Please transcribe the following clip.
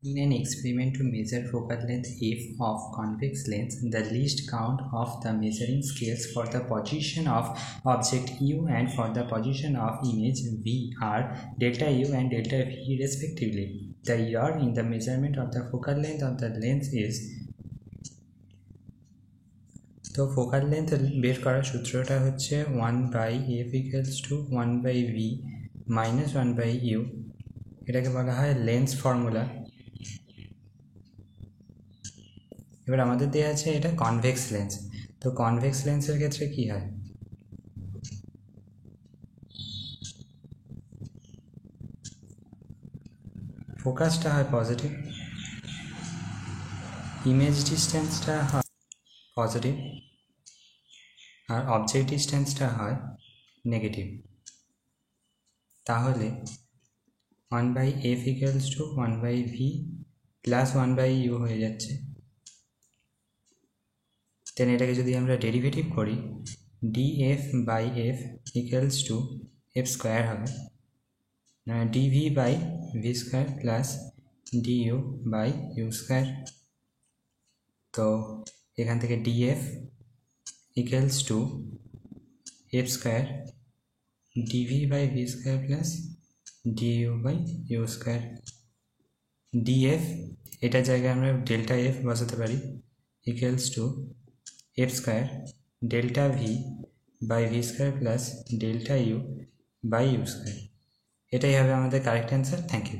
In an experiment to measure focal length f of convex lens, the least count of the measuring scales for the position of object u and for the position of image v are delta u and delta v respectively. The error in the measurement of the focal length of the lens is তো focal length বের করার সূত্রটা হচ্ছে 1/f = 1/v - 1/u। এটাকে বলা হয় lens formula. এবার আমাদের দেয়া আছে এটা কনভেক্স লেন্স। তো কনভেক্স লেন্সের ক্ষেত্রে কি হয়, ফোকাসটা হয় পজিটিভ, ইমেজ ডিস্টেন্সটা হয় পজিটিভ, আর অবজেক্ট ডিস্টেন্সটা হয় নেগেটিভ। তাহলে 1/f = 1/v + 1/u হয়ে যাচ্ছে। দেন এটাকে যদি আমরা ডেরিভেটিভ করি, df/f = f² হবে, dv/v² + du/u²। তো এখান থেকে df = f² dv/v² + du/u²। df এটার জায়গায় আমরা ডেল্টা f বসাতে পারি, = f² ΔV/v² + ΔU/u²। এটাই হবে আমাদের কারেক্ট অ্যান্সার। Thank you.